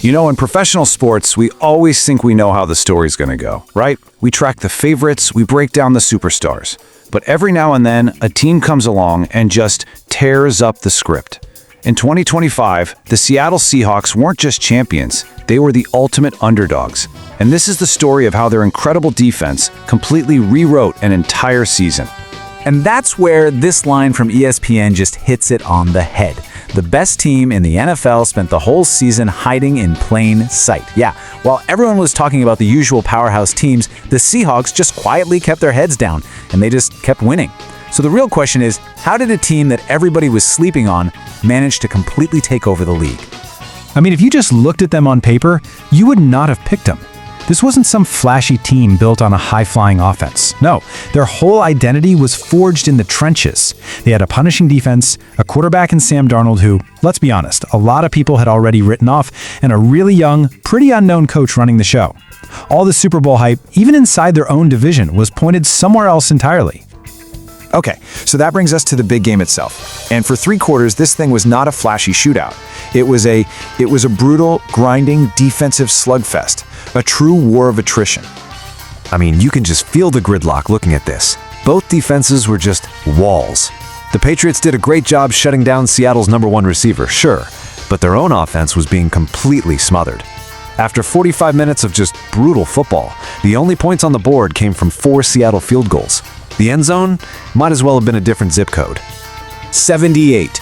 You know, in professional sports, we always think we know how the story's going to go, right? We track the favorites, we break down the superstars. But every now and then, a team comes along and just tears up the script. In 2025, the Seattle Seahawks weren't just champions, they were the ultimate underdogs. And this is the story of how their incredible defense completely rewrote an entire season. And that's where this line from ESPN just hits it on the head. The best team in the NFL spent the whole season hiding in plain sight. Yeah, while everyone was talking about the usual powerhouse teams, the Seahawks just quietly kept their heads down, and they just kept winning. So the real question is, how did a team that everybody was sleeping on manage to completely take over the league? I mean, if you just looked at them on paper, you would not have picked them. This wasn't some flashy team built on a high-flying offense. No, their whole identity was forged in the trenches. They had a punishing defense, a quarterback in Sam Darnold who, let's be honest, a lot of people had already written off, and a really young, pretty unknown coach running the show. All the Super Bowl hype, even inside their own division, was pointed somewhere else entirely. Okay, so that brings us to the big game itself. And for 3 quarters, this thing was not a flashy shootout. It was a brutal, grinding, defensive slugfest, a true war of attrition. I mean, you can just feel the gridlock looking at this. Both defenses were just walls. The Patriots did a great job shutting down Seattle's #1 receiver, sure, but their own offense was being completely smothered. After 45 minutes of just brutal football, the only points on the board came from 4 Seattle field goals. The end zone might as well have been a different zip code. 78.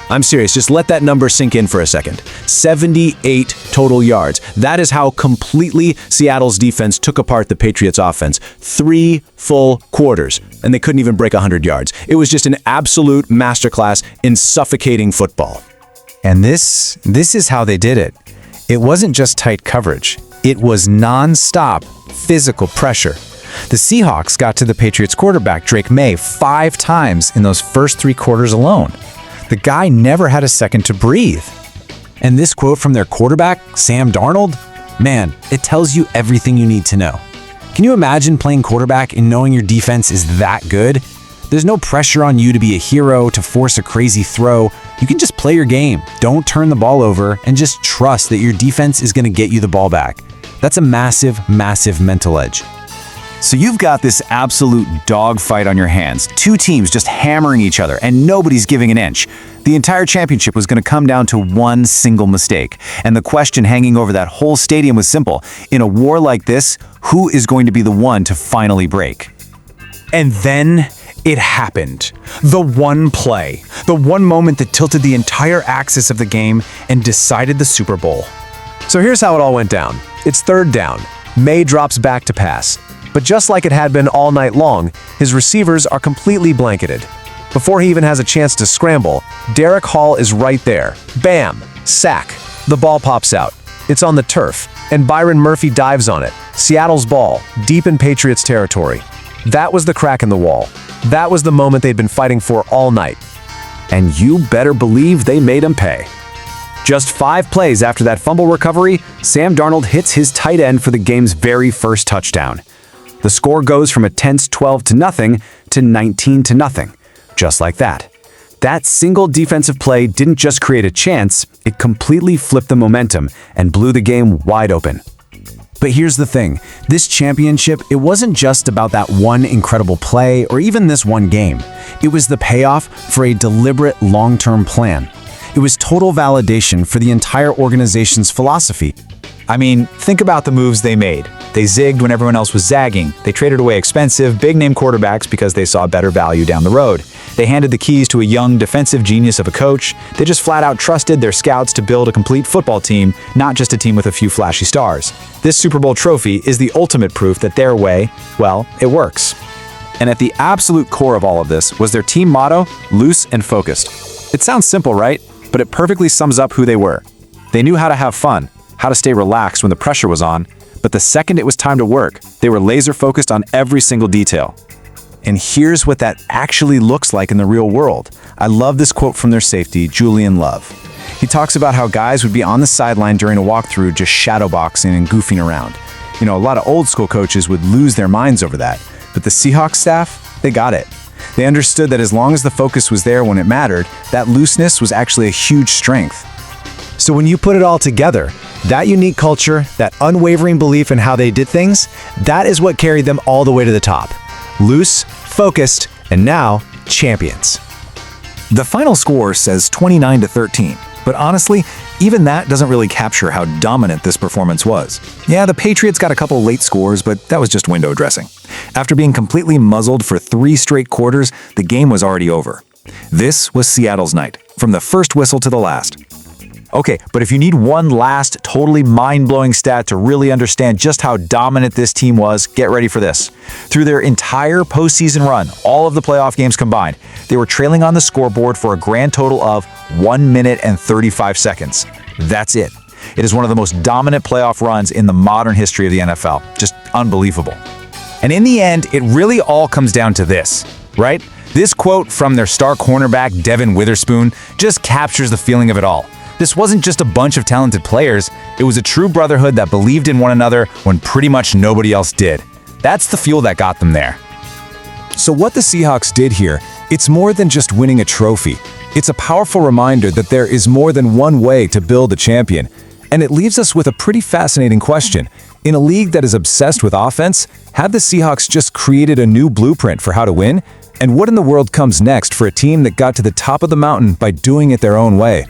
I'm serious, just let that number sink in for a second. 78 total yards. That is how completely Seattle's defense took apart the Patriots' offense. 3 full quarters, and they couldn't even break 100 yards. It was just an absolute masterclass in suffocating football. And this is how they did it. It wasn't just tight coverage. It was non-stop physical pressure. The Seahawks got to the Patriots quarterback, Drake Maye, 5 times in those first 3 quarters alone. The guy never had a second to breathe. And this quote from their quarterback, Sam Darnold, man, it tells you everything you need to know. Can you imagine playing quarterback and knowing your defense is that good? There's no pressure on you to be a hero, to force a crazy throw. You can just play your game, don't turn the ball over, and just trust that your defense is going to get you the ball back. That's a massive, massive mental edge. So you've got this absolute dogfight on your hands, 2 teams just hammering each other, and nobody's giving an inch. The entire championship was going to come down to one single mistake. And the question hanging over that whole stadium was simple. In a war like this, who is going to be the one to finally break? And then it happened. The one play. The one moment that tilted the entire axis of the game and decided the Super Bowl. So here's how it all went down. It's 3rd down. Maye drops back to pass. But just like it had been all night long, his receivers are completely blanketed. Before he even has a chance to scramble, Derick Hall is right there. Bam! Sack. The ball pops out. It's on the turf, and Byron Murphy dives on it. Seattle's ball, deep in Patriots territory. That was the crack in the wall. That was the moment they'd been fighting for all night. And you better believe they made him pay. Just 5 plays after that fumble recovery, Sam Darnold hits his tight end for the game's very first touchdown. The score goes from a tense 12-0 to 19-0, just like that. That single defensive play didn't just create a chance, it completely flipped the momentum and blew the game wide open. But here's the thing, this championship, it wasn't just about that one incredible play or even this one game. It was the payoff for a deliberate long-term plan. It was total validation for the entire organization's philosophy. I mean, think about the moves they made. They zigged when everyone else was zagging. They traded away expensive, big-name quarterbacks because they saw better value down the road. They handed the keys to a young defensive genius of a coach. They just flat out trusted their scouts to build a complete football team, not just a team with a few flashy stars. This Super Bowl trophy is the ultimate proof that their way, well, it works. And at the absolute core of all of this was their team motto, loose and focused. It sounds simple, right? But it perfectly sums up who they were. They knew how to have fun, how to stay relaxed when the pressure was on, but the second it was time to work, they were laser focused on every single detail. And here's what that actually looks like in the real world. I love this quote from their safety, Julian Love. He talks about how guys would be on the sideline during a walkthrough just shadowboxing and goofing around. You know, a lot of old school coaches would lose their minds over that, but the Seahawks staff, they got it. They understood that as long as the focus was there when it mattered, that looseness was actually a huge strength. So when you put it all together, that unique culture, that unwavering belief in how they did things, that is what carried them all the way to the top. Loose, focused, and now champions. The final score says 29-13, but honestly, even that doesn't really capture how dominant this performance was. Yeah, the Patriots got a couple late scores, but that was just window dressing. After being completely muzzled for 3 straight quarters, the game was already over. This was Seattle's night, from the first whistle to the last. Okay, but if you need one last, totally mind-blowing stat to really understand just how dominant this team was, get ready for this. Through their entire postseason run, all of the playoff games combined, they were trailing on the scoreboard for a grand total of 1 minute and 35 seconds. That's it. It is one of the most dominant playoff runs in the modern history of the NFL. Just unbelievable. And in the end, it really all comes down to this, right? This quote from their star cornerback, Devin Witherspoon, just captures the feeling of it all. This wasn't just a bunch of talented players, it was a true brotherhood that believed in one another when pretty much nobody else did. That's the fuel that got them there. So what the Seahawks did here, it's more than just winning a trophy. It's a powerful reminder that there is more than one way to build a champion. And it leaves us with a pretty fascinating question. In a league that is obsessed with offense, have the Seahawks just created a new blueprint for how to win? And what in the world comes next for a team that got to the top of the mountain by doing it their own way?